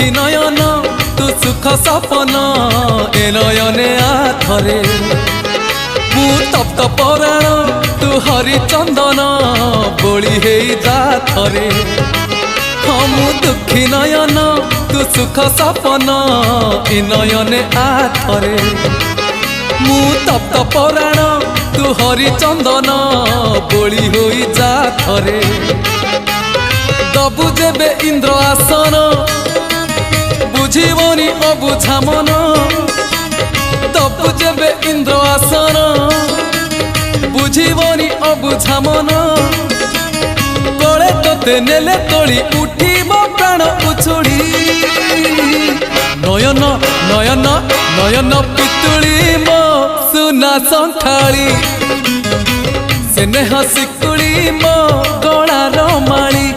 दुखी नयन तू सुख सपन ए नयने आथरे मु तप्त पराण तू हरिचंदन बोली हे जा थरे हाँ मु दुखी नयन तू सुख सपन ए नयने आथरे मु तप्त पराण तू हरिचंदन बोली हो जा थरे दबु जेबे इंद्र आसन बुझीबनी अबुझा मन दबु जेबे इंद्र आसन बुझीबनी अबुझा मन कले तोते नेले तोली उठीब प्राण उछुड़ी नयन नयन नयन पितुली मो सुना संथाली स्नेह शिकुड़ी मो गलार माली